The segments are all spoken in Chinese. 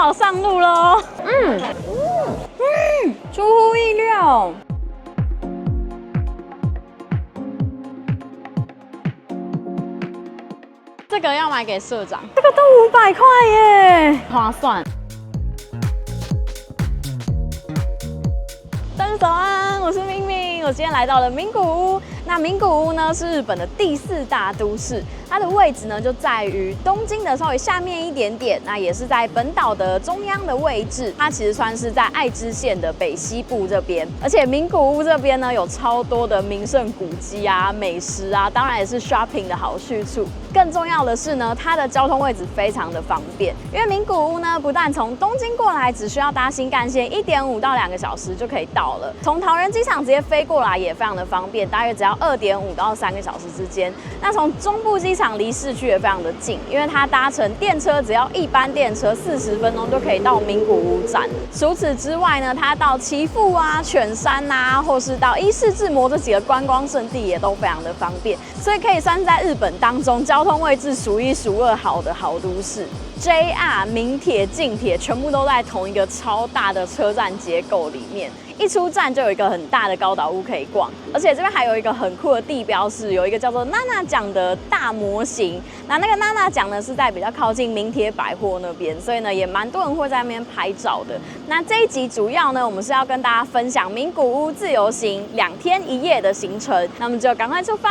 宝上路喽！出乎意料。这个要买给社长，这个都500块耶，划算。大家早安，我是明明，我今天来到了名古屋。那名古屋呢是日本的第4大都市，它的位置呢就在于东京的稍微下面一点点，那也是在本岛的中央的位置。它其实算是在爱知县的北西部这边，而且名古屋这边呢有超多的名胜古迹啊、美食啊，当然也是 shopping 的好去处。更重要的是呢，它的交通位置非常的方便，因为名古屋呢不但从东京过来只需要搭新干线1.5到2个小时就可以到了，从桃园机场直接飞过来也非常的方便，大约只要2.5到3个小时之间。那从中部机场离市区也非常的近，因为它搭乘电车只要一班电车40分钟就可以到名古屋站。除此之外呢，它到岐阜啊、犬山啊，或是到伊势志摩这几个观光胜地也都非常的方便，所以可以算是在日本当中交通位置数1数2好的好都市。JR、名铁、近铁全部都在同一个超大的车站结构里面，一出站就有一个很大的高岛屋可以逛，而且这边还有一个很酷的地标是有一个叫做娜娜奖的大模型。那个娜娜奖呢是在比较靠近名铁百货那边，所以呢也蛮多人会在那边拍照的。那这一集主要呢我们是要跟大家分享名古屋自由行2天1夜的行程，那我们就赶快出发。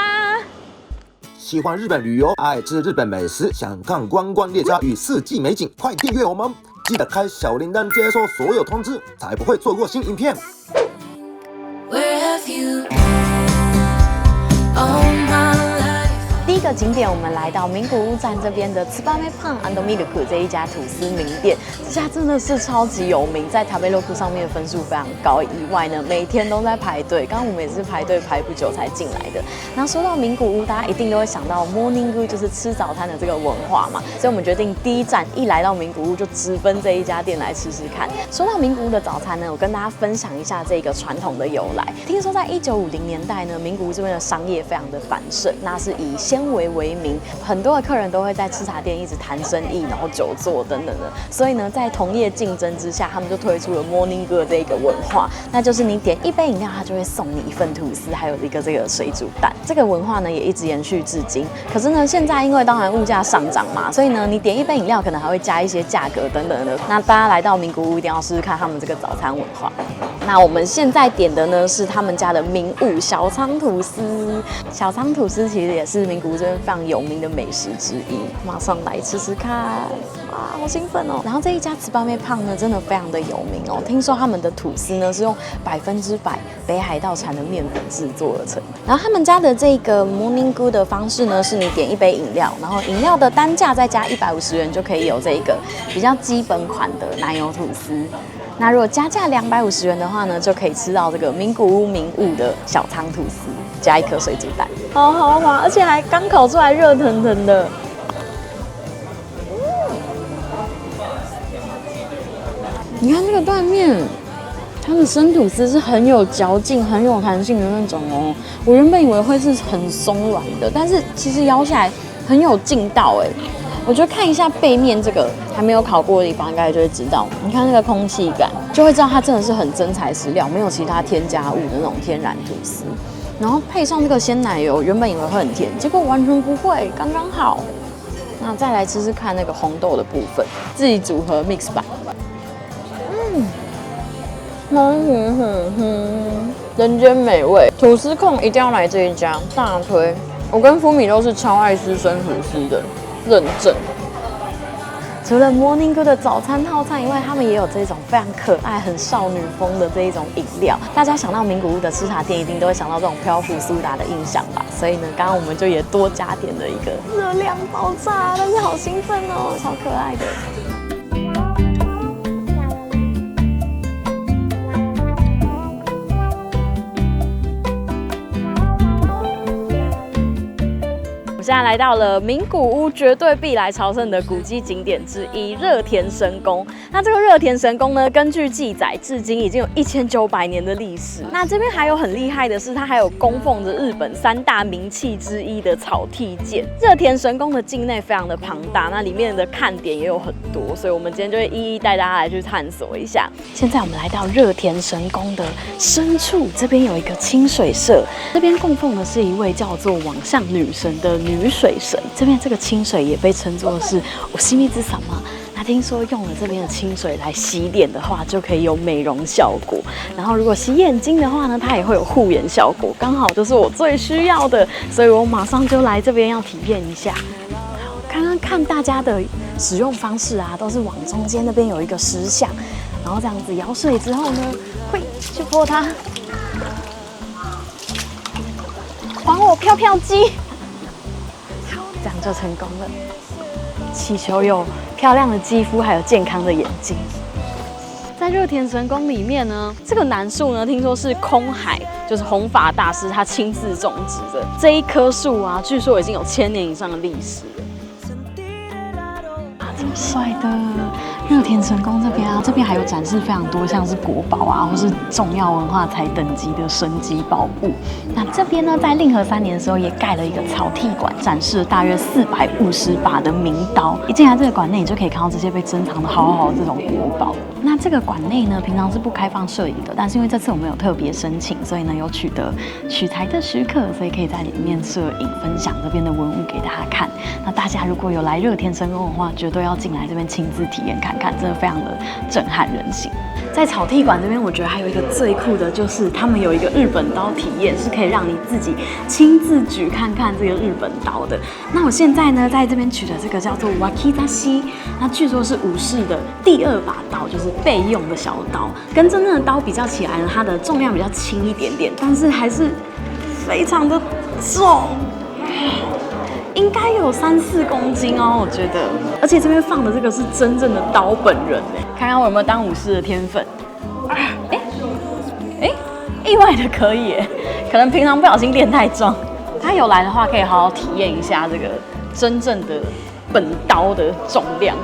喜欢日本旅游、爱吃日本美食、想看观光列车与四季美景，快订阅我们！记得开小铃铛，接收所有通知，才不会错过新影片。第一个景点，我们来到名古屋站这边的Tsubame Pan and Milk 这一家吐司名店，这家真的是超级有名，在Tabelog上面分数非常高以外呢，每天都在排队。刚刚我们也是排队排不久才进来的。那说到名古屋，大家一定都会想到 Morning Good， 就是吃早餐的这个文化嘛，所以我们决定第一站一来到名古屋就直奔这一家店来吃吃看。说到名古屋的早餐呢，我跟大家分享一下这个传统的由来。听说在1950年代呢，名古屋这边的商业非常的繁盛，那是以纤维为名，很多的客人都会在吃茶店一直谈生意，然后久坐等等的。所以呢，在同业竞争之下，他们就推出了 Morning Good 这个文化，那就是你点一杯饮料，它就会送你1份吐司，还有一个这个水煮蛋。这个文化呢也一直延续至今。可是呢，现在因为当然物价上涨嘛，所以呢，你点一杯饮料可能还会加一些价格等等的。那大家来到名古屋一定要试试看他们这个早餐文化。那我们现在点的呢是他们家的名物小仓吐司。小仓吐司其实也是名古屋这边非常有名的美食之一，马上来吃吃看，哇，好兴奋哦！然后这一家Tsubame Pan呢，真的非常的有名哦。听说他们的吐司呢是用100%北海道产的面粉制作而成。然后他们家的这个 Morning Good 的方式呢，是你点一杯饮料，然后饮料的单价再加150元就可以有这个比较基本款的奶油吐司。那如果加价250元的话呢，就可以吃到这个名古屋名物的小仓吐司，加一颗水煮蛋，好豪华，而且还刚烤出来，热腾腾的。你看这个断面，它的生吐司是很有嚼劲、很有弹性的那种哦。我原本以为会是很松软的，但是其实咬起来很有劲道哎。我觉得看一下背面这个还没有烤过的地方，应该就会知道。你看那个空气感，就会知道它真的是很真材实料，没有其他添加物的那种天然吐司。然后配上这个鲜奶油，原本以为会很甜，结果完全不会，刚刚好。那再来吃吃看那个红豆的部分，自己组合 mix 版。人间美味，吐司控一定要来这一家，大推。我跟福米都是超爱吃生吐司的，认证。除了 Morning Good 的早餐套餐以外，他们也有这种非常可爱、很少女风的这一种饮料。大家想到名古屋的吃茶店，一定都会想到这种漂浮苏打的印象吧？所以呢，刚刚我们就也多加点了一个热量爆炸，但是好兴奋哦，超可爱的。现在来到了名古屋绝对必来朝圣的古迹景点之一热田神宫。那这个热田神宫呢，根据记载，至今已经有1900年的历史。那这边还有很厉害的是，它还有供奉着日本3大名器之一的草薙剑。热田神宫的境内非常的庞大，那里面的看点也有很多，所以我们今天就会一一带大家来去探索一下。现在我们来到热田神宫的深处，这边有一个清水社，这边供奉的是一位叫做网相女神的女水神。这边这个清水也被称作是西密之様。那听说用了这边的清水来洗脸的话，就可以有美容效果。然后如果洗眼睛的话呢，它也会有护眼效果，刚好就是我最需要的，所以我马上就来这边要体验一下。刚刚看大家的使用方式啊，都是往中间那边有一个石像，然后这样子舀水之后呢，会去泼它，还我飘飘机，好，这样就成功了。祈求有漂亮的肌肤，还有健康的眼睛。在热田神宫里面呢，这个楠树呢，听说是空海，就是弘法大师他亲自种植的。这一棵树啊，据说已经有1000年以上的历史了。啊，这么帅的！热田神宫这边啊，这边还有展示非常多像是国宝啊，或是重要文化财等级的神级宝物。那这边呢，在令和3年的时候也盖了一个草薙馆，展示了大约450把的名刀。一进来这个馆内，你就可以看到这些被珍藏的好好的这种国宝。那这个馆内呢，平常是不开放摄影的，但是因为这次我们有特别申请，所以呢有取得取材的许可，所以可以在里面摄影，分享这边的文物给大家看。那大家如果有来热田神宫的话，绝对要进来这边亲自体验看看，真的非常的震撼人心。在草薙馆这边，我觉得还有一个最酷的，就是他们有一个日本刀体验，是可以让你自己亲自举看看这个日本刀的。那我现在呢，在这边取的这个叫做 wakizashi， 那据说是武士的第2把刀，就是备用的小刀，跟真正的刀比较起来呢，它的重量比较轻一点点，但是还是非常的重。应该有3-4公斤哦，我觉得。而且这边放的这个是真正的刀本人哎，看看我有没有当武士的天分。意外的可以哎，可能平常不小心练太重。他有来的话，可以好好体验一下这个真正的本刀的重量。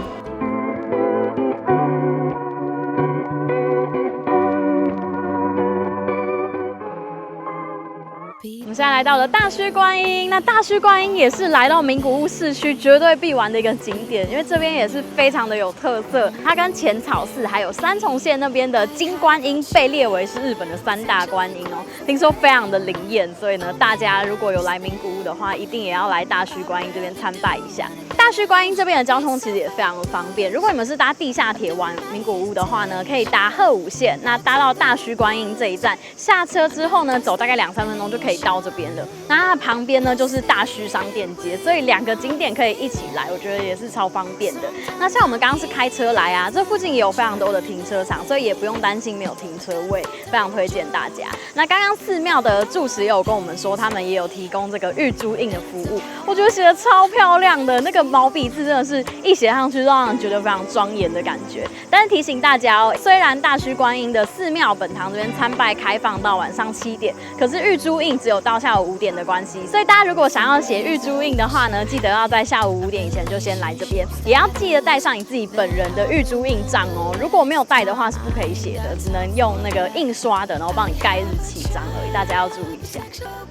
我们现在来到了大须观音，那大须观音也是来到名古屋市区绝对必玩的一个景点，因为这边也是非常的有特色。它跟浅草寺还有三重县那边的金观音被列为是日本的3大观音哦，听说非常的灵验，所以呢，大家如果有来名古屋的话，一定也要来大须观音这边参拜一下。大须观音这边的交通其实也非常的方便，如果你们是搭地下铁往名古屋的话呢，可以搭鹤舞线，那搭到大须观音这一站，下车之后呢，走大概2-3分钟就可以到这边了。那它旁边呢就是大须商店街，所以2个景点可以一起来，我觉得也是超方便的。那像我们刚刚是开车来啊，这附近也有非常多的停车场，所以也不用担心没有停车位，非常推荐大家。那刚刚寺庙的住持也有跟我们说，他们也有提供这个玉珠印的服务，我觉得写的超漂亮的，那个毛笔字真的是一写上去就让人觉得非常庄严的感觉。但是提醒大家哦，虽然大须观音的寺庙本堂这边参拜开放到晚上7点，可是玉珠印只有到下午5点的关系，所以大家如果想要写玉珠印的话呢，记得要在下午5点以前就先来这边，也要记得带上你自己本人的玉珠印章哦。如果没有带的话是不可以写的，只能用那个印刷的，然后帮你盖日期章而已，大家要注意一下。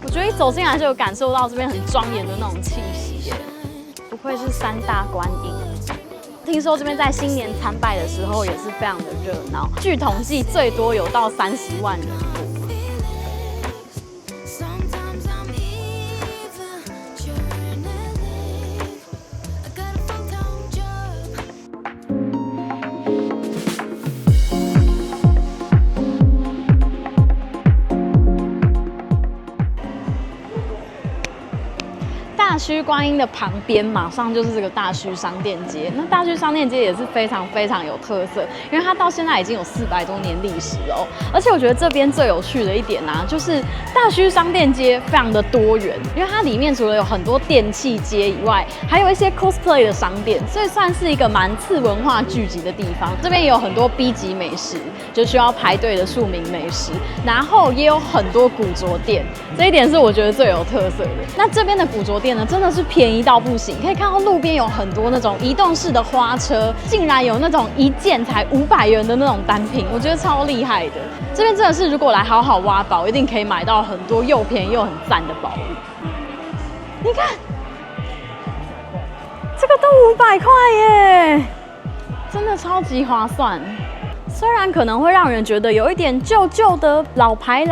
我觉得一走进来就有感受到这边很庄严的那种气息耶，不愧是3大观音。听说这边在新年参拜的时候也是非常的热闹，据统计最多有到30万人过。大须观音的旁边马上就是这个大须商店街，那大须商店街也是非常非常有特色，因为它到现在已经有400多年历史了哦。而且我觉得这边最有趣的一点啊，就是大须商店街非常的多元，因为它里面除了有很多电器街以外，还有一些 cosplay 的商店，所以算是一个蛮次文化聚集的地方。这边也有很多 B 级美食，就需要排队的庶民美食，然后也有很多古着店，这一点是我觉得最有特色的。那这边的古着店呢，呢，真的是便宜到不行。可以看到路边有很多那种移动式的花车，竟然有那种一件才500元的那种单品，我觉得超厉害的。这边真的是如果来好好挖宝，一定可以买到很多又便宜又很赞的宝物。你看，这个都500块耶，真的超级划算。虽然可能会让人觉得有一点旧旧的老牌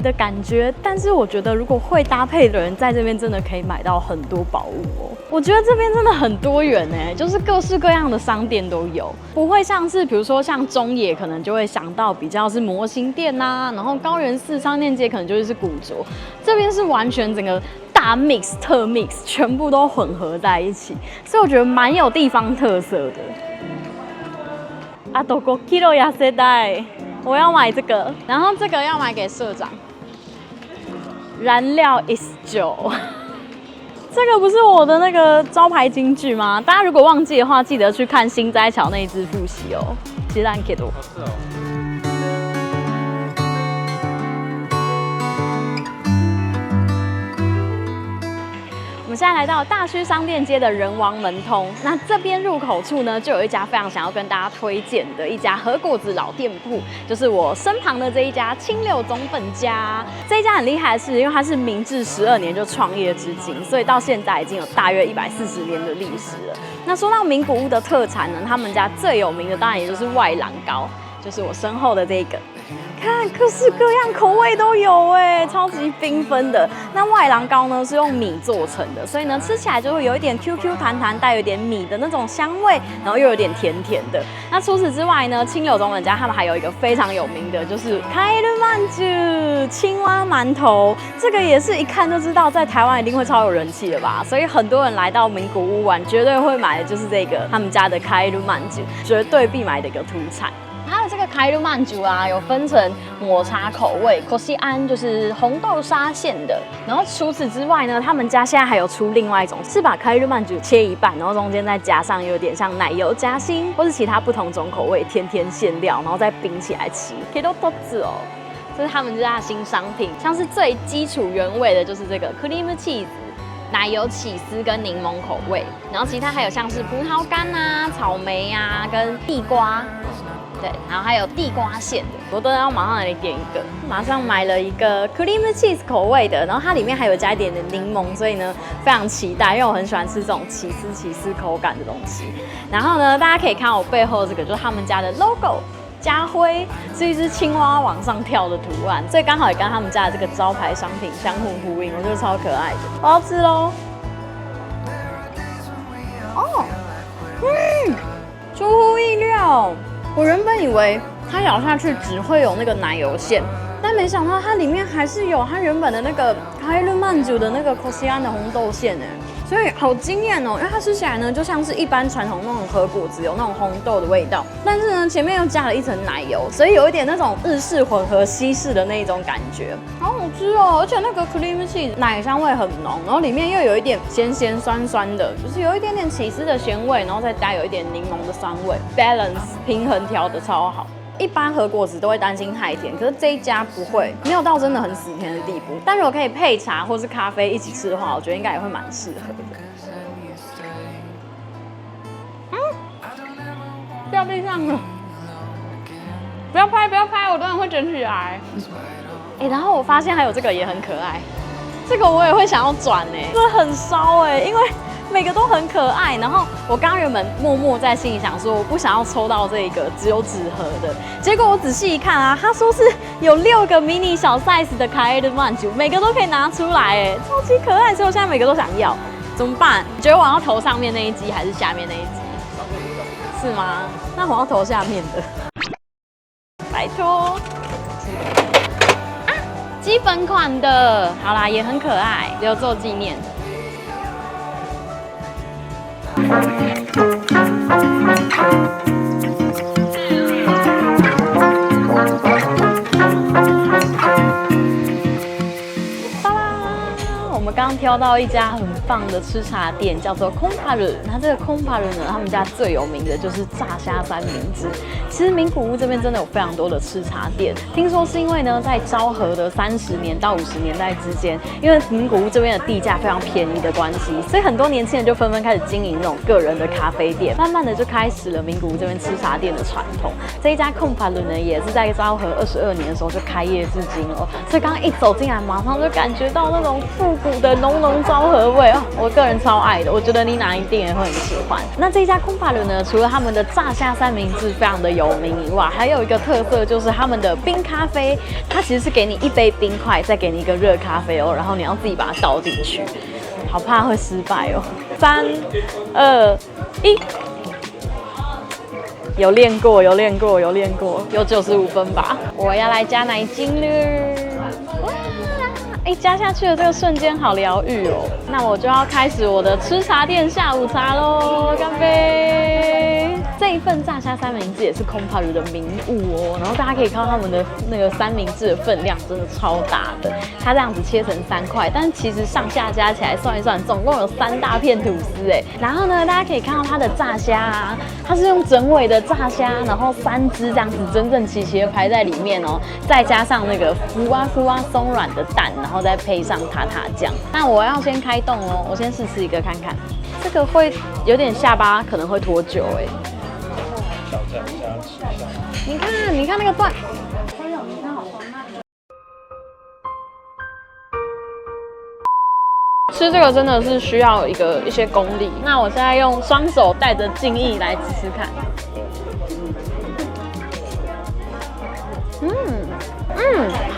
的感觉，但是我觉得如果会搭配的人在这边真的可以买到很多宝物哦。我觉得这边真的很多元哎，就是各式各样的商店都有，不会像是比如说像中野可能就会想到比较是模型店呐，然后高原寺商店街可能就是古着，这边是完全整个大 mix 特 mix 全部都混合在一起，所以我觉得蛮有地方特色的。啊，5 kg 亚塞带，我要买这个，然后这个要买给社长。燃料 is 9，这个不是我的那个招牌金句吗？大家如果忘记的话，记得去看新斋桥那一支复习哦。其实很 Q。是哦。我们现在来到大须商店街的人王门通，那这边入口处呢，就有一家非常想要跟大家推荐的一家和果子老店铺，就是我身旁的这一家清流总本家。这一家很厉害的是，因为它是明治12年就创业至今，所以到现在已经有大约140年的历史了。那说到名古屋的特产呢，他们家最有名的当然也就是外郎糕，就是我身后的这个。看各式各样口味都有哎，超级缤纷的。那外郎糕呢是用米做成的，所以呢吃起来就会有一点 QQ 弹弹，带有一点米的那种香味，然后又有点甜甜的。那除此之外呢，清流总本家他们还有一个非常有名的，就是开日曼珠青蛙馒头，这个也是一看就知道在台湾一定会超有人气的吧。所以很多人来到名古屋玩，绝对会买的就是这个他们家的开日曼珠，绝对必买的一个土产。它的这个开日曼珠啊，有分成抹茶口味、可西安就是红豆沙馅的。然后除此之外呢，他们家现在还有出另外一种，是把开日曼珠切一半，然后中间再加上有点像奶油夹心，或是其他不同种口味甜甜馅料，然后再冰起来吃。可以都豆子哦，这是他们家的新商品。像是最基础原味的就是这个 cream cheese。奶油起司跟柠檬口味，然后其他还有像是葡萄干啊、草莓啊跟地瓜。对，然后还有地瓜馅的，我都要马上来点一个。马上买了一个 cream cheese 口味的，然后它里面还有加一点点柠檬，所以呢非常期待，因为我很喜欢吃这种起司口感的东西。然后呢，大家可以看我背后这个，就是他们家的 logo。家徽是一只青蛙往上跳的图案，所以刚好也跟他们家的这个招牌商品相互呼应，我觉得超可爱的。我要吃喽！哦，出乎意料。我原本以为它咬下去只会有那个奶油馅，但没想到它里面还是有它原本的那个开日曼珠的那个可西安的红豆馅哎，所以好惊艳哦！因为它吃起来呢，就像是一般传统那种和果子有那种红豆的味道，但是呢前面又加了一层奶油，所以有一点那种日式混合西式的那一种感觉，好好吃哦！而且那个 cream cheese 奶香味很浓，然后里面又有一点咸咸酸酸的，就是有一点点起司的咸味，然后再加有一点柠檬的酸味 ，balance 平衡调的超好。一般和果子都会担心太甜，可是这一家不会，没有到真的很死甜的地步。但如果可以配茶或是咖啡一起吃的话，我觉得应该也会蛮适合的。掉地上了，不要拍，不要拍，我当然会捡起来。然后我发现还有这个也很可爱，这个我也会想要转这很烧因为每个都很可爱。然后我刚原本默默在心里想说，我不想要抽到这个只有纸盒的，结果我仔细一看啊，他说是有6个迷你小 size 的开日曼珠，每个都可以拿出来超级可爱，所以我现在每个都想要，怎么办？你觉得我要投上面那一只还是下面那一只？是吗？那我要投下面的，拜托。基本款的，好啦，也很可爱，留作纪念。我们刚刚挑到一家很放的吃茶店叫做空帕鲁。那这个空帕鲁呢，他们家最有名的就是炸虾三明治。其实名古屋这边真的有非常多的吃茶店，听说是因为呢，在昭和的30年到50年代之间，因为名古屋这边的地价非常便宜的关系，所以很多年轻人就纷纷开始经营那种个人的咖啡店，慢慢的就开始了名古屋这边吃茶店的传统。这一家空帕鲁呢，也是在昭和22年的时候就开业至今哦，所以刚刚一走进来，马上就感觉到那种复古的浓浓昭和味哦，我个人超爱的，我觉得妮娜一定也会很喜欢。那这一家空帕鲁呢，除了他们的炸虾三明治非常的有名以外，还有一个特色就是他们的冰咖啡，它其实是给你一杯冰块，再给你一个热咖啡哦，然后你要自己把它倒进去，好怕会失败哦。3、2、1。有练过，有95分吧。我要来加奶精了，哇！加下去的这个瞬间好疗愈哦。那我就要开始我的吃茶店下午茶喽，干杯！这一份炸虾三明治也是空帕鲁的名物哦。然后大家可以看到他们的那个三明治的分量真的超大的，它这样子切成3块，但是其实上下加起来算一算，总共有3大片吐司哎。然后呢，大家可以看到它的炸虾啊，它是用整尾的炸虾，然后3只这样子整整齐齐的排在里面哦，再加上那个浮啊松软的蛋，然后再配上塔塔酱。那我要先开动哦，我先试吃一个看看，这个会有点下巴可能会脱臼哎。挑战一下吃一下，你看那个段。吃这个真的是需要一些功力。那我现在用双手带着敬意来吃吃看。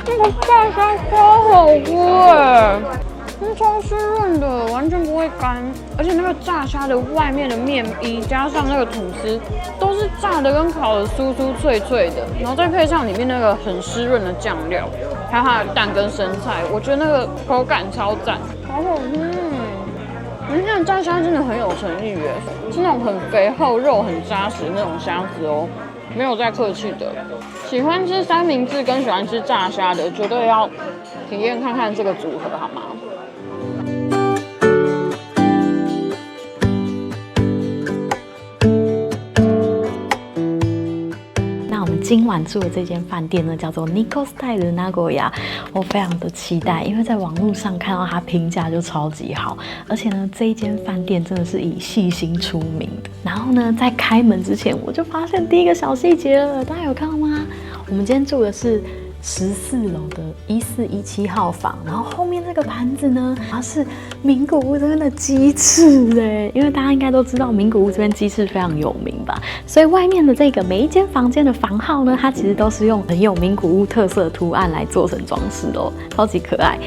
那个炸虾超好吃哎，超湿润的，完全不会干，而且那个炸虾的外面的面衣加上那个吐司，都是炸的跟烤的酥酥脆脆的，然后再配上里面那个很湿润的酱料，还有它的蛋跟生菜，我觉得那个口感超赞，好好吃。你看炸虾真的很有诚意耶，是那种很肥厚、肉很扎实的那种虾子哦。没有再客气的，喜欢吃三明治跟喜欢吃炸虾的，绝对要体验看看这个组合，好吗？今晚住的这间饭店呢，叫做 Nikko Style Nagoya， 我非常的期待，因为在网络上看到它评价就超级好，而且呢，这一间饭店真的是以细心出名的。然后呢，在开门之前，我就发现第一个小细节了，大家有看到吗？我们今天住的是14楼的1417号房，然后后面这个盘子呢，它是名古屋这边的鸡翅哎，因为大家应该都知道名古屋这边鸡翅非常有名吧，所以外面的这个每一间房间的房号呢，它其实都是用很有名古屋特色的图案来做成装饰哦，超级可爱。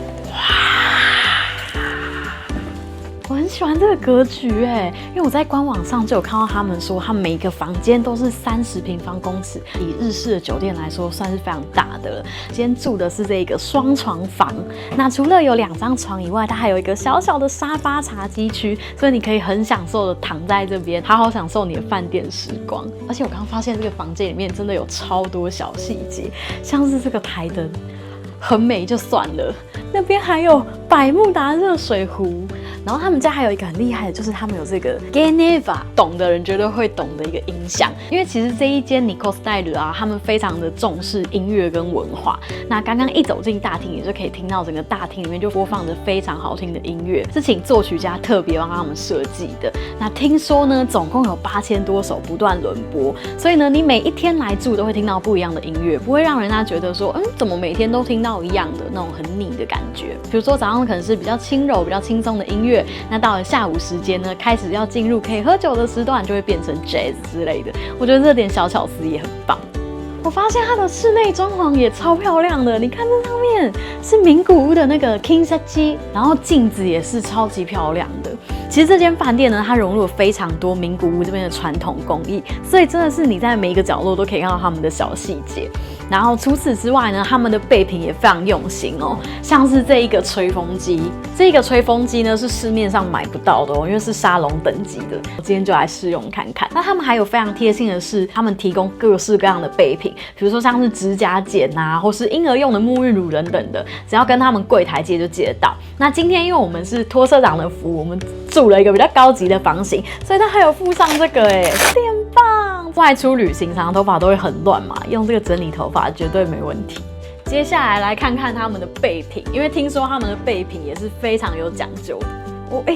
我很喜欢这个格局哎，因为我在官网上就有看到他们说，他们每一个房间都是30平方公尺，以日式的酒店来说，算是非常大的了。今天住的是这个双床房，那除了有2张床以外，它还有一个小小的沙发茶几区，所以你可以很享受的躺在这边，好好享受你的饭店时光。而且我刚刚发现这个房间里面真的有超多小细节，像是这个台灯很美就算了，那边还有百慕达热水壶。然后他们家还有一个很厉害的，就是他们有这个 Geneva， 懂的人绝对会懂的一个音响。因为其实这一间 Nikko Style 啊，他们非常的重视音乐跟文化。那刚刚一走进大厅，也就可以听到整个大厅里面就播放着非常好听的音乐，是请作曲家特别帮他们设计的。那听说呢，总共有8000多首不断轮播，所以呢，你每一天来住都会听到不一样的音乐，不会让人家觉得说，怎么每天都听到一样的那种很腻的感觉。比如说早上可能是比较轻柔、比较轻松的音乐。那到了下午时间呢，开始要进入可以喝酒的时段，就会变成 jazz 之类的。我觉得这点小巧思也很棒。我发现它的室内装潢也超漂亮的，你看这上面是名古屋的那个 Kinsachi， 然后镜子也是超级漂亮的。其实这间饭店呢，它融入了非常多名古屋这边的传统工艺，所以真的是你在每一个角落都可以看到他们的小细节。然后除此之外呢，他们的备品也非常用心哦，像是这一个吹风机，这个吹风机呢是市面上买不到的哦，因为是沙龙等级的。我今天就来试用看看。那他们还有非常贴心的是，他们提供各式各样的备品，比如说像是指甲剪啊，或是婴儿用的沐浴乳等等的，只要跟他们柜台接就接得到。那今天因为我们是托社长的服务，我们住了一个比较高级的房型，所以他还有附上这个电棒。外出旅行，常常头发都会很乱嘛，用这个整理头发绝对没问题。接下来来看看他们的备品，因为听说他们的备品也是非常有讲究的。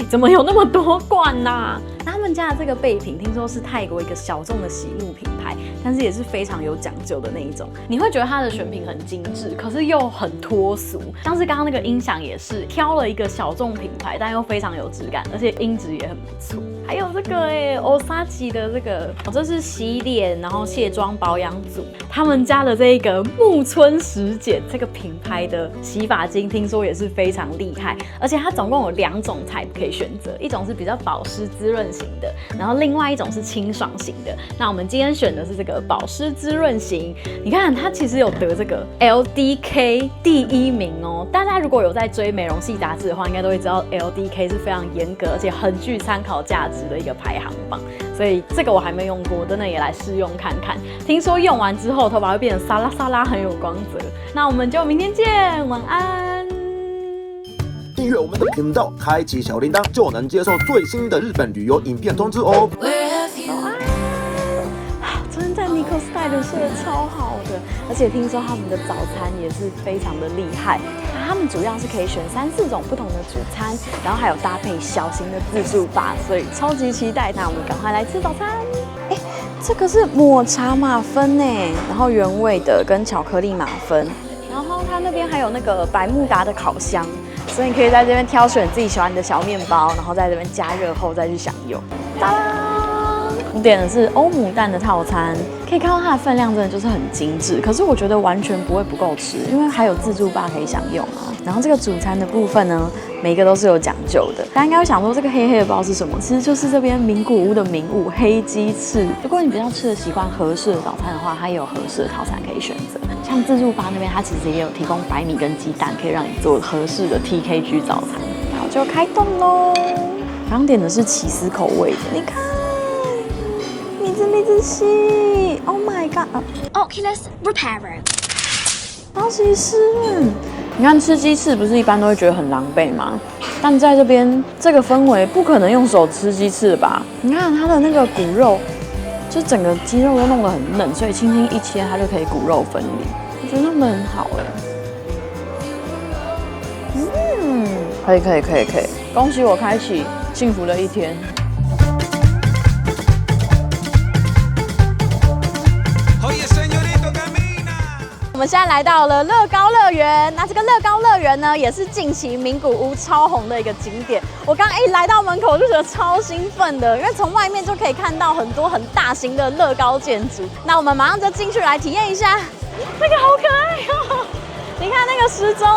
怎么有那么多罐啊？那他们家的这个备品，听说是泰国一个小众的洗沐品牌，但是也是非常有讲究的那一种。你会觉得它的选品很精致，可是又很脱俗。像是刚刚那个音响也是挑了一个小众品牌，但又非常有质感，而且音质也很不错。还有这个Osachi 的这个，这是洗脸然后卸妆保养组。他们家的这个木村实碱这个品牌的洗发精，听说也是非常厉害，而且它总共有2种type可以选择，一种是比较保湿滋润型的，然后另外一种是清爽型的。那我们今天选的是这个保湿滋润型，你看它其实有得这个 LDK 第1名哦。大家如果有在追美容系杂志的话，应该都会知道 LDK 是非常严格而且很具参考价值的一个排行榜。所以这个我还没用过，真的也来试用看看。听说用完之后头发会变得沙拉沙拉，很有光泽。那我们就明天见，晚安。订阅我们的频道，开启小铃铛，就能接受最新的日本旅游影片通知哦。昨天在 Nico Style 睡得超好的，而且听说他们的早餐也是非常的厉害。他们主要是可以选3、4种不同的主餐，然后还有搭配小型的自助吧，所以超级期待。那我们赶快来吃早餐。这个是抹茶马芬呢，然后原味的跟巧克力马芬，然后它那边还有那个百慕达的烤箱，所以你可以在这边挑选自己喜欢的小面包，然后在这边加热后再去享用。哒啦！我点的是欧姆蛋的套餐，可以看到它的分量真的就是很精致，可是我觉得完全不会不够吃，因为还有自助吧可以享用啊。然后这个主餐的部分呢，每一个都是有讲究的。大家应该会想说这个黑黑的包是什么？其实就是这边名古屋的名物黑鸡翅。如果你比较吃的习惯和式的早餐的话，它也有和式的套餐可以选择。像自助吧那边，它其实也有提供白米跟鸡蛋，可以让你做和式的 TKG 早餐。然后就开动喽！刚点的是起司口味的，你看。蜜汁系 ，Oh my god！Oculus Repairer， 超级湿润。你看吃鸡翅不是一般都会觉得很狼狈吗？但在这边这个氛围，不可能用手吃鸡翅吧？你看它的那个骨肉，就整个鸡肉都弄得很嫩，所以轻轻一切它就可以骨肉分离。我觉得他们很好可以，恭喜我开启幸福的一天。我们现在来到了乐高乐园，那这个乐高乐园呢，也是近期名古屋超红的一个景点。我刚一来到门口就觉得超兴奋的，因为从外面就可以看到很多很大型的乐高建筑。那我们马上就进去来体验一下，那个好可爱哦！你看那个时钟，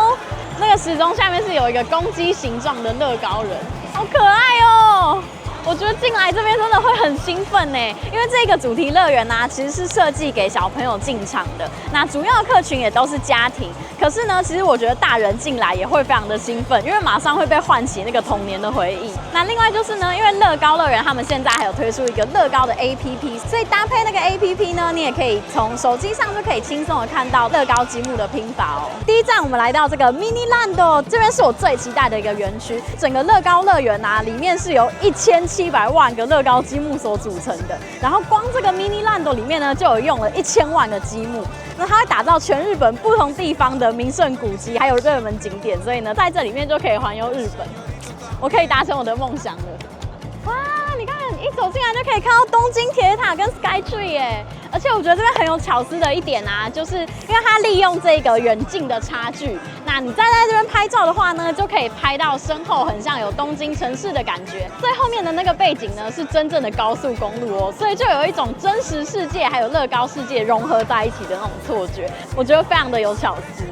那个时钟下面是有一个公鸡形状的乐高人，好可爱哦！我觉得进来这边真的会很兴奋呢，因为这个主题乐园啊，其实是设计给小朋友进场的。那主要的客群也都是家庭，可是呢，其实我觉得大人进来也会非常的兴奋，因为马上会被唤起那个童年的回忆。那另外就是呢，因为乐高乐园他们现在还有推出一个乐高的 APP， 所以搭配那个 APP 呢，你也可以从手机上就可以轻松的看到乐高积木的拼法哦。第一站我们来到这个 Mini Land， 这边是我最期待的一个园区。整个乐高乐园啊，里面是由1700万个乐高积木所组成的，然后光这个 Mini Land 里面呢，就有用了1000万个积木。那它会打造全日本不同地方的名胜古迹，还有热门景点，所以呢，在这里面就可以环游日本。我可以达成我的梦想了。哇，你看，一走进来就可以看到东京铁塔跟 Skytree 耶！而且我觉得这边很有巧思的一点啊，就是因为它利用这个远近的差距，那你站在这边拍照的话呢，就可以拍到身后很像有东京城市的感觉。最后面的那个背景呢，是真正的高速公路哦，所以就有一种真实世界还有乐高世界融合在一起的那种错觉，我觉得非常的有巧思。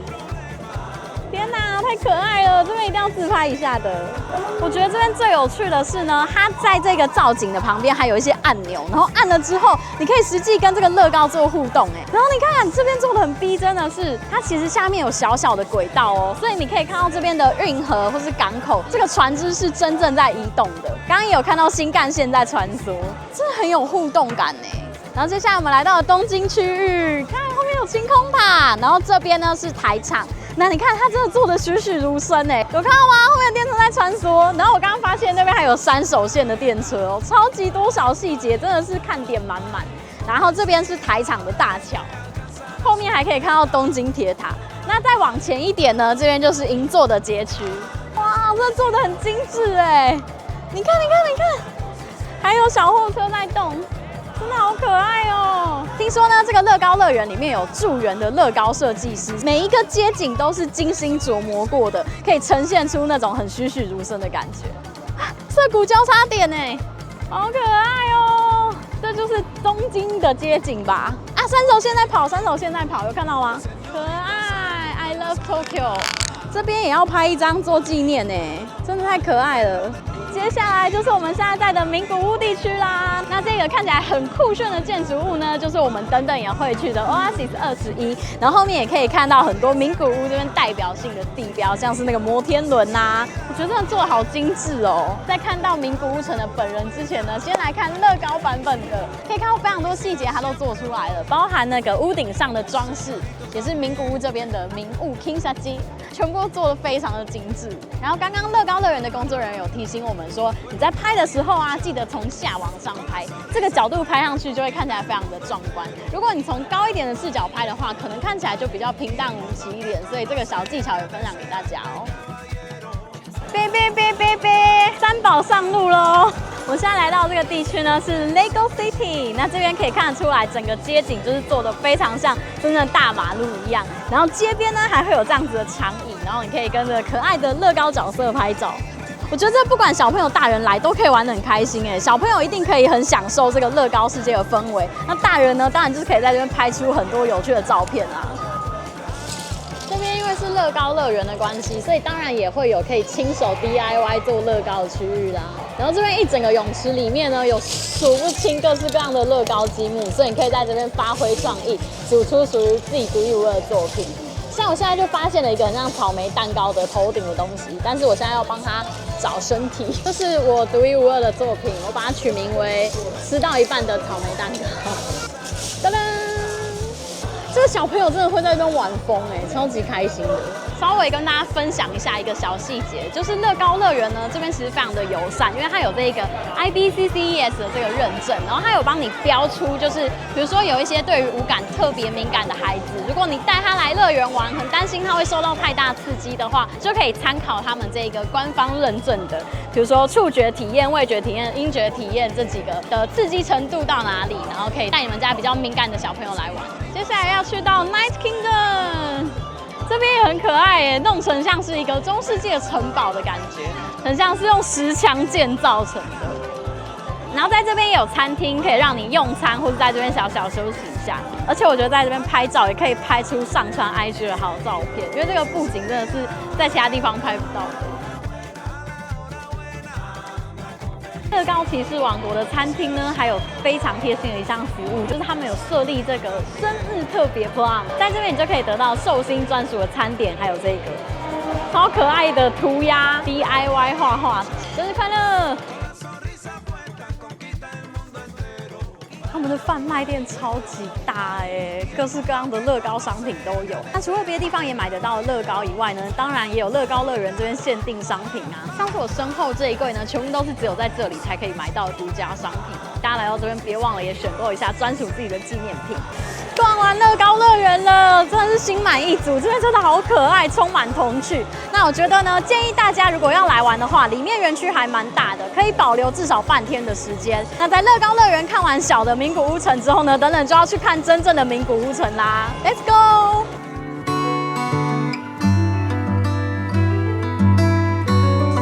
天哪，太太可爱了，这边一定要自拍一下的。我觉得这边最有趣的是呢，它在这个造景的旁边还有一些按钮，然后按了之后，你可以实际跟这个乐高做互动哎。然后你看这边做的很逼真的是，它其实下面有小小的轨道哦，所以你可以看到这边的运河或是港口，这个船只是真正在移动的。刚刚也有看到新干线在穿梭，真的很有互动感哎。然后接下来我们来到了东京区域，看后面有晴空塔，然后这边呢是台场。那你看它真的做的栩栩如生哎，有看到吗？后面电车在穿梭，然后我刚刚发现那边还有山手线的电车哦，超级多小细节，真的是看点满满。然后这边是台场的大桥，后面还可以看到东京铁塔。那再往前一点呢，这边就是银座的街区。哇，这做的很精致哎！你看，还有小货车在动。真的好可爱哦！听说呢，这个乐高乐园里面有驻园的乐高设计师，每一个街景都是精心琢磨过的，可以呈现出那种很栩栩如生的感觉。涩谷交叉点哎，好可爱哦！这就是东京的街景吧？啊，山手线在跑，有看到吗？可爱 ，I love Tokyo。这边也要拍一张做纪念哎，真的太可爱了。接下来就是我们现在在的名古屋地区啦。那这个看起来很酷炫的建筑物呢，就是我们等等也会去的 Oasis 21。然后后面也可以看到很多名古屋这边代表性的地标，像是那个摩天轮呐，我觉得真的做得好精致哦。在看到名古屋城的本人之前呢，先来看乐高版本的，可以看到非常多细节它都做出来了，包含那个屋顶上的装饰，也是名古屋这边的名物 Kinshasa， 全部都做得非常的精致。然后刚刚乐高乐园的工作人员有提醒我们说，你在拍的时候啊，记得从下往上拍，这个角度拍上去就会看起来非常的壮观。如果你从高一点的视角拍的话，可能看起来就比较平淡无奇一点，所以这个小技巧也分享给大家哦。三宝上路喽！我现在来到这个地区呢，是 Lego City。那这边可以看得出来，整个街景就是做的非常像真正大马路一样。然后街边呢还会有这样子的长椅，然后你可以跟着可爱的乐高角色拍照。我觉得这不管小朋友大人来都可以玩得很开心哎，小朋友一定可以很享受这个乐高世界的氛围。那大人呢，当然就是可以在这边拍出很多有趣的照片啦。这边因为是乐高乐园的关系，所以当然也会有可以亲手 DIY 做乐高的区域啦。然后这边一整个泳池里面呢，有数不清各式各样的乐高积木，所以你可以在这边发挥创意，组出属于自己独一无二的作品。像我现在就发现了一个很像草莓蛋糕的头顶的东西，但是我现在要帮它找身体，这是我独一无二的作品，我把它取名为吃到一半的草莓蛋糕。噔噔。这个小朋友真的会在这边玩疯哎，超级开心的。稍微跟大家分享一下一个小细节，就是乐高乐园呢，这边其实非常的友善，因为它有这个 IBCCES 的这个认证，然后它有帮你标出，就是比如说有一些对于五感特别敏感的孩子，如果你带他来乐园玩，很担心他会受到太大刺激的话，就可以参考他们这个官方认证的，比如说触觉体验、味觉体验、音觉体验这几个的刺激程度到哪里，然后可以带你们家比较敏感的小朋友来玩。接下来要去到 Night Kingdom， 这边也很可爱耶，弄成像是一个中世纪的城堡的感觉，很像是用石墙建造成的。然后在这边也有餐厅，可以让你用餐或者在这边小小休息一下。而且我觉得在这边拍照也可以拍出上传 IG 的好照片，因为这个布景真的是在其他地方拍不到的。乐高骑士王国的餐厅呢，还有非常贴心的一项服务，就是他们有设立这个生日特别 plan， 在这边你就可以得到寿星专属的餐点，还有这个超可爱的涂鸦 DIY 画画，生日快乐！他们的贩卖店超级大哎，各式各样的乐高商品都有。那除了别的地方也买得到乐高以外呢，当然也有乐高乐园这边限定商品啊。像是我身后这一柜呢，全部都是只有在这里才可以买到的独家商品。大家来到这边别忘了也选购一下专属自己的纪念品。逛完乐高乐园了，真的是心满意足，这边真的好可爱，充满童趣。那我觉得呢，建议大家如果要来玩的话，里面园区还蛮大的，可以保留至少半天的时间。那在乐高乐园看完小的名古屋城之后呢，等等就要去看真正的名古屋城啦 ，Let's go！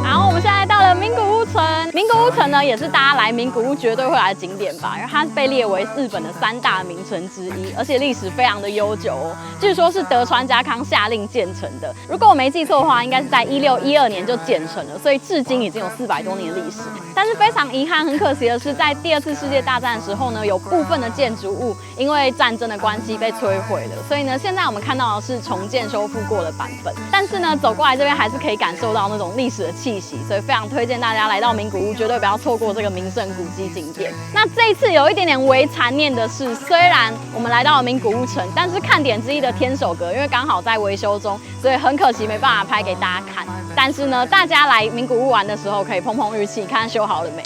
好，我们现在到了名古屋城。名古屋城呢，也是大家来名古屋绝对会来的景点吧，因为它被列为日本的3大名城之一，而且历史非常的悠久哦。据说是德川家康下令建成的，如果我没记错的话，应该是在16、12年就建成了，所以至今已经有400多年的历史。但是非常遗憾、很可惜的是，在第2次世界大战的时候呢，有部分的建筑物因为战争的关系被摧毁了，所以呢，现在我们看到的是重建修复过的版本。但是呢，走过来这边还是可以感受到那种历史的气息，所以非常推荐大家来到名古屋，绝对不要错过这个名胜古迹景点。那这一次有一点点微残念的是，虽然我们来到了名古屋城，但是看点之一的天守阁因为刚好在维修中，所以很可惜没办法拍给大家看。但是呢，大家来名古屋玩的时候可以碰碰运气，看修好了没。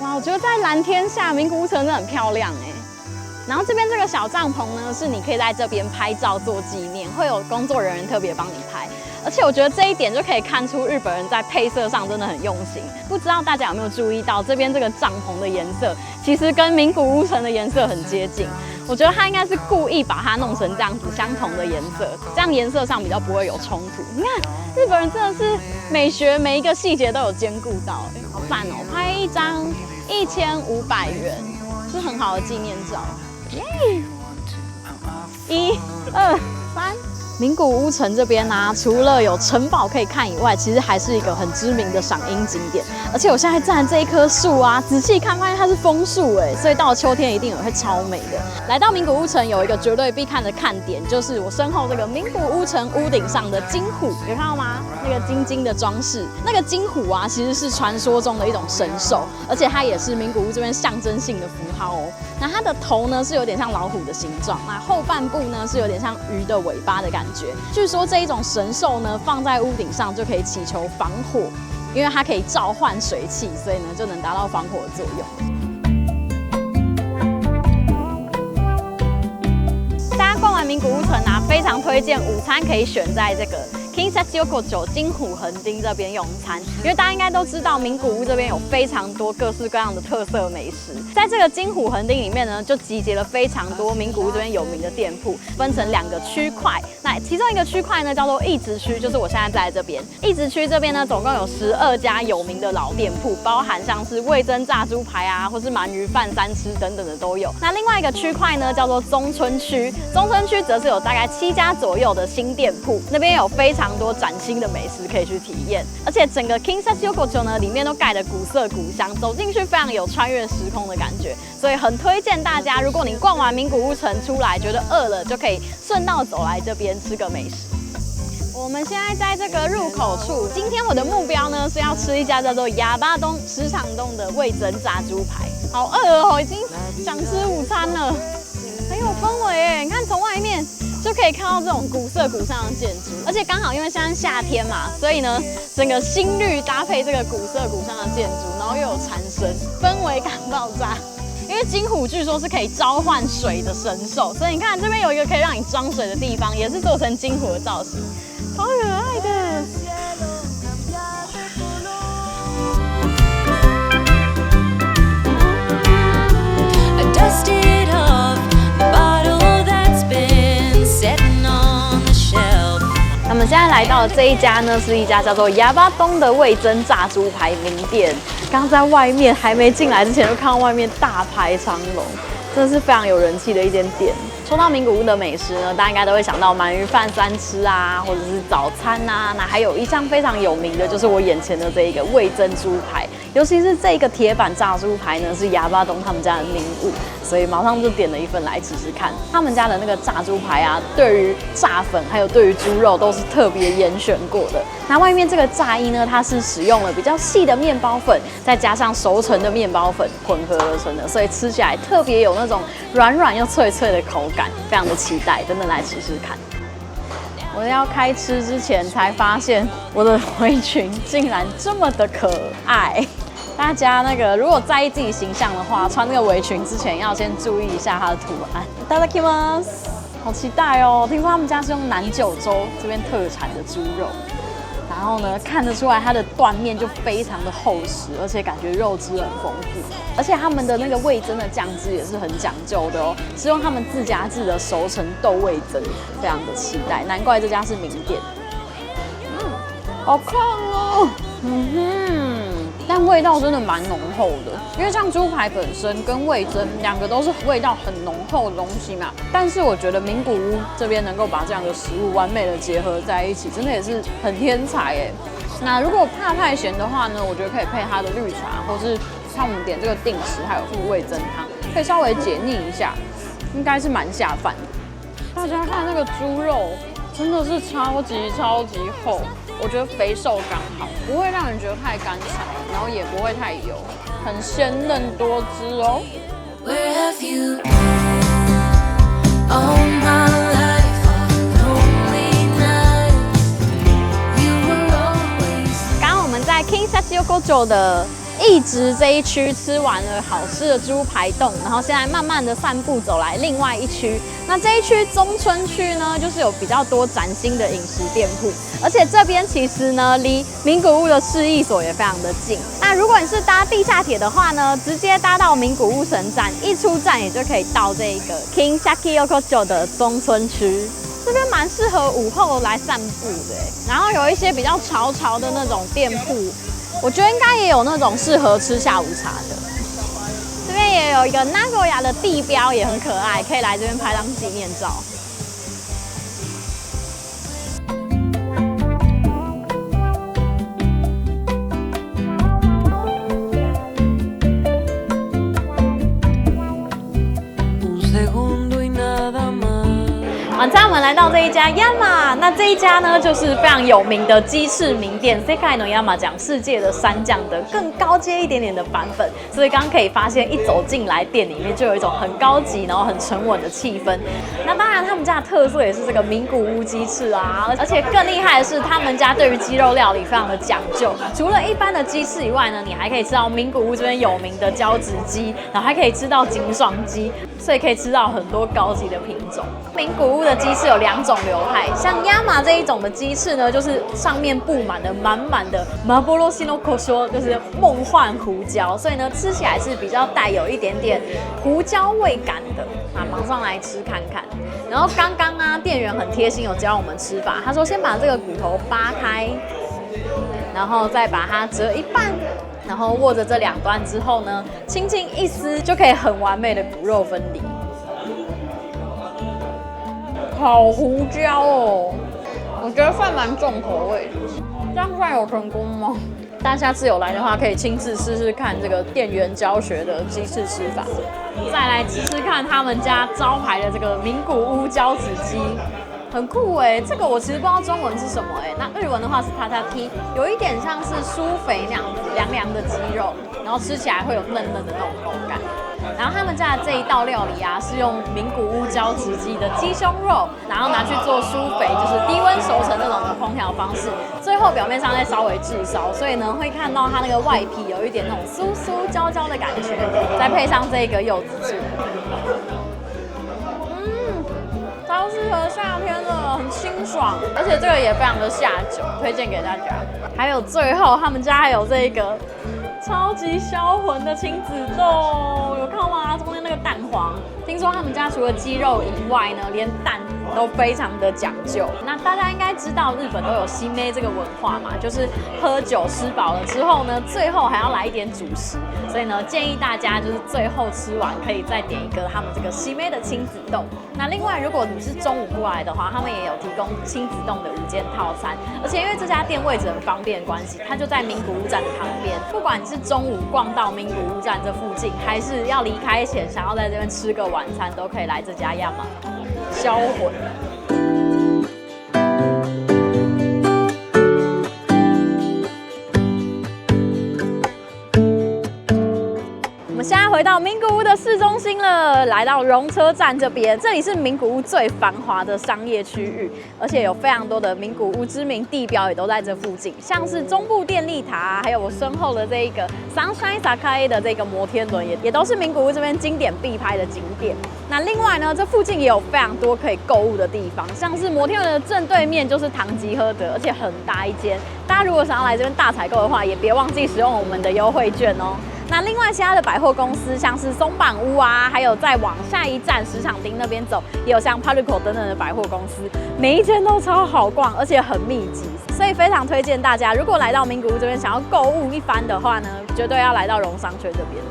哇，我觉得在蓝天下，名古屋城真的很漂亮哎。然后这边这个小帐篷呢，是你可以在这边拍照做纪念，会有工作人员特别帮你拍。而且我觉得这一点就可以看出日本人在配色上真的很用心。不知道大家有没有注意到，这边这个帐篷的颜色其实跟名古屋城的颜色很接近。我觉得他应该是故意把它弄成这样子相同的颜色，这样颜色上比较不会有冲突。你看日本人真的是美学，每一个细节都有兼顾到，好赞哦！拍一张1500元，是很好的纪念照。耶！1、2、3。名古屋城这边啊，除了有城堡可以看以外，其实还是一个很知名的赏樱景点。而且我现在站的这一棵树啊，仔细看发现它是枫树哎，所以到了秋天一定也会超美的。来到名古屋城有一个绝对必看的看点，就是我身后这个名古屋城屋顶上的金虎，有看到吗？那个金金的装饰，那个金虎啊，其实是传说中的一种神兽，而且它也是名古屋这边象征性的符号哦。那它的头呢是有点像老虎的形状，那后半部呢是有点像鱼的尾巴的感觉。据说这一种神兽呢放在屋顶上就可以祈求防火，因为它可以召唤水汽，所以呢就能达到防火的作用。大家逛完名古屋城啊，非常推荐午餐可以选在这个Kintetsu Yokocho 金虎横町这边用餐，因为大家应该都知道名古屋这边有非常多各式各样的特色美食，在这个金虎横町里面呢，就集结了非常多名古屋这边有名的店铺，分成2个区块。那其中一个区块呢叫做义直区，就是我现在在这边。义直区这边呢，总共有12家有名的老店铺，包含像是味噌炸猪排啊，或是鳗鱼饭、3吃等等的都有。那另外一个区块呢叫做中村区，中村区则是有大概7家左右的新店铺，那边有非常多崭新的美食可以去体验，而且整个 Kintetsu Yokocho 呢里面都盖得古色古香，走进去非常有穿越时空的感觉，所以很推荐大家，如果你逛完名古屋城出来觉得饿了，就可以顺道走来这边吃个美食。我们现在在这个入口处，今天我的目标呢是要吃一家叫做哑巴东石场洞的味噌炸猪排，好饿哦，已经想吃午餐了，很有氛围耶！你看从外面就可以看到这种古色古香的建筑，而且刚好因为现在夏天嘛，所以呢，整个新绿搭配这个古色古香的建筑，然后又有蝉声，氛围感爆炸。因为金虎据说是可以召唤水的神兽，所以你看这边有一个可以让你装水的地方，也是做成金虎的造型，超可爱的。那么现在来到的这一家呢，是一家叫做哑巴东的味噌炸猪排名店。刚在外面还没进来之前，就看到外面大排长龙，真的是非常有人气的一间店。说到名古屋的美食呢，大家应该都会想到鳗鱼饭、3吃啊，或者是早餐啊。那还有一项非常有名的，就是我眼前的这一个味噌猪排，尤其是这个铁板炸猪排呢，是哑巴东他们家的名物，所以马上就点了一份来吃吃看。他们家的那个炸猪排啊，对于炸粉还有对于猪肉都是特别严选过的。那外面这个炸衣呢，它是使用了比较细的面包粉，再加上熟成的面包粉混合而成的，所以吃起来特别有那种软软又脆脆的口感，非常的期待，等等来吃吃看。我要开吃之前才发现，我的围裙竟然这么的可爱。大家那个如果在意自己形象的话，穿那个围裙之前要先注意一下它的图案。いただきます，好期待哦！听说他们家是用南九州这边特产的猪肉。然后呢，看得出来它的断面就非常的厚实，而且感觉肉质很丰富，而且他们的那个味噌的酱汁也是很讲究的哦，是用他们自家制的熟成豆味噌，非常的期待，难怪这家是名店。好看哦，但味道真的蛮浓厚的。因为像猪排本身跟味噌两个都是味道很浓厚的东西嘛，但是我觉得名古屋这边能够把这样的食物完美的结合在一起，真的也是很天才耶。那如果怕太咸的话呢，我觉得可以配它的绿茶，或是像我们点这个定食，还有附味噌汤，可以稍微解腻一下，应该是蛮下饭的。大家看那个猪肉，真的是超级厚，我觉得肥瘦刚好，不会让人觉得太干柴，然后也不会太油，很鲜嫩多汁哦。Where have you been all my life, lonely nights? You were always. 刚刚我们在 King Sachiyokocho 的一直这一区吃完了好吃的猪排冻，然后现在慢慢的散步走来另外一区。那这一区中村区呢，就是有比较多崭新的饮食店铺，而且这边其实呢离名古屋的市役所也非常的近。那如果你是搭地下铁的话呢，直接搭到名古屋神站，一出站也就可以到这个 King Sachiyokocho 的中村区。这边蛮适合午后来散步的，然后有一些比较潮的那种店铺。我觉得应该也有那种适合吃下午茶的。这边也有一个 Nagoya 的地标，也很可爱，可以来这边拍张纪念照。晚餐我们来到这一家 Yama， 那这一家呢就是非常有名的鸡翅名店 Sekai no Yama， 讲世界的三酱的更高阶一点点的版本，所以刚刚可以发现一走进来店里面就有一种很高级然后很沉稳的气氛。那当然他们家的特色也是这个名古屋鸡翅啊，而且更厉害的是他们家对于鸡肉料理非常的讲究，除了一般的鸡翅以外呢，你还可以吃到名古屋这边有名的交趾鸡，然后还可以吃到金爽鸡，所以可以吃到很多高级的品种。名古屋的鸡翅有2种流派，像 Yama 这一种的鸡翅呢，就是上面布满了满满的 Maboroshi no Kosho， 就是梦幻胡椒，所以呢吃起来是比较带有一点点胡椒味感的。那马上来吃看看。然后刚刚啊，店员很贴心有教我们吃法，他说先把这个骨头扒开，然后再把它折一半。然后握着这2端之后呢，轻轻一撕就可以很完美的骨肉分离。好胡椒哦，我觉得算蛮重口味的。这样算有成功吗？大家下次有来的话，可以亲自试试看这个店员教学的鸡翅吃法。再来吃吃看他们家招牌的这个名古屋交趾鸡。很酷哎，这个我其实不知道中文是什么哎，那日文的话是tataki，有一点像是酥肥那样子凉凉的鸡肉，然后吃起来会有嫩嫩的那种口感。然后他们家的这一道料理啊，是用名古屋交趾鸡的鸡胸肉，然后拿去做酥肥，就是低温熟成那种的烹调方式，最后表面上再稍微炙烧，所以呢会看到它那个外皮有一点那种酥酥焦焦的感觉，再配上这个柚子醋。超适合夏天的，很清爽，而且这个也非常的下酒，推荐给大家。还有最后他们家还有这个超级销魂的亲子冻，有看吗？中间那个蛋黄，听说他们家除了鸡肉以外呢，连蛋都非常的讲究。那大家应该知道日本都有西妹这个文化嘛，就是喝酒吃饱了之后呢，最后还要来一点主食，所以呢建议大家就是最后吃完可以再点一个他们这个西妹的亲子冻。那另外如果你是中午过来的话，他们也有提供亲子冻的午间套餐，而且因为这家店位置很方便的关系，它就在名古屋站的旁边，不管你是中午逛到名古屋站这附近，还是要离开前想要在这边吃个晚餐，都可以来这家Yama销魂。我们现在回到名古屋的市中心了，来到容车站这边，这里是名古屋最繁华的商业区域，而且有非常多的名古屋知名地标也都在这附近，像是中部电力塔，还有我身后的这一个 Sunshine Sakai 的这个摩天轮，也都是名古屋这边经典必拍的景点。那另外呢，这附近也有非常多可以购物的地方，像是摩天轮的正对面就是唐吉诃德，而且很大一间。大家如果想要来这边大采购的话，也别忘记使用我们的优惠券哦。那另外其他的百货公司，像是松坂屋啊，还有再往下一站石场町那边走，也有像 PARCO 等等的百货公司，每一间都超好逛，而且很密集，所以非常推荐大家，如果来到名古屋这边想要购物一番的话呢，绝对要来到荣商圈这边。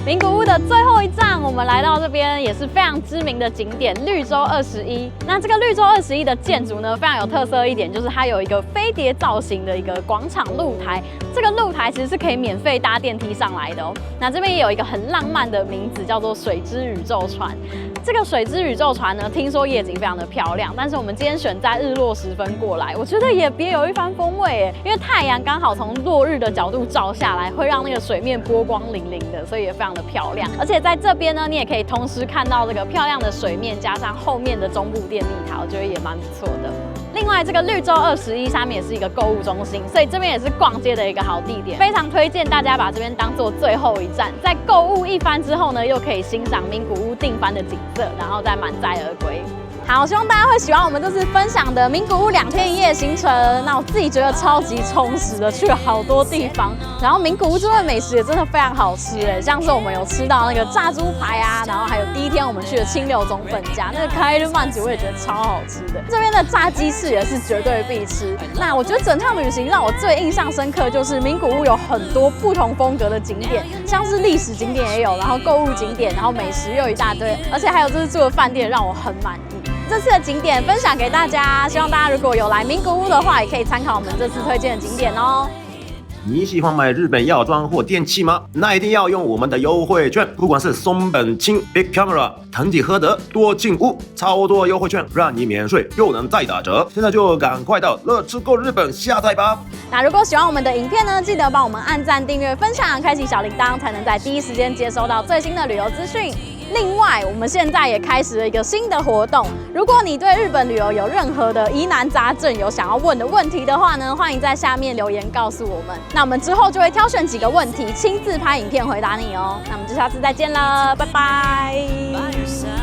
名古屋的最后一站，我们来到这边也是非常知名的景点绿洲21。那这个绿洲21的建筑呢，非常有特色一点，就是它有一个飞碟造型的一个广场露台。这个露台其实是可以免费搭电梯上来的哦。那这边也有一个很浪漫的名字，叫做水之宇宙船。这个水之宇宙船呢，听说夜景非常的漂亮，但是我们今天选在日落时分过来，我觉得也别有一番风味耶。因为太阳刚好从落日的角度照下来，会让那个水面波光粼粼的，所以也非常的漂亮。而且在这边呢，你也可以同时看到这个漂亮的水面，加上后面的中部电力塔，我觉得也蛮不错的。另外，这个绿洲21下面也是一个购物中心，所以这边也是逛街的一个好地点，非常推荐大家把这边当做最后一站，在购物一番之后呢，又可以欣赏名古屋定番的景色，然后再满载而归。好，希望大家会喜欢我们这次分享的名古屋2天1夜行程。那我自己觉得超级充实的，去了好多地方。然后名古屋这边美食也真的非常好吃哎，像是我们有吃到那个炸猪排啊，然后还有第一天我们去的清流总本家那个开日曼吉，我也觉得超好吃的。这边的炸鸡翅也是绝对必吃。那我觉得整趟旅行让我最印象深刻就是名古屋有很多不同风格的景点，像是历史景点也有，然后购物景点，然后美食又一大堆，而且还有这次住的饭店让我很满意。这次的景点分享给大家，希望大家如果有来名古屋的话，也可以参考我们这次推荐的景点哦。你喜欢买日本药妆或电器吗？那一定要用我们的优惠券，不管是松本清、Big Camera、藤井和德、多进屋，超多优惠券，让你免税又能再打折。现在就赶快到乐吃购日本下载吧！那如果喜欢我们的影片呢，记得帮我们按赞、订阅、分享，开启小铃铛，才能在第一时间接收到最新的旅游资讯。另外，我们现在也开始了一个新的活动。如果你对日本旅游有任何的疑难杂症，有想要问的问题的话呢，欢迎在下面留言告诉我们。那我们之后就会挑选几个问题，亲自拍影片回答你哦。那我们就下次再见了，拜拜。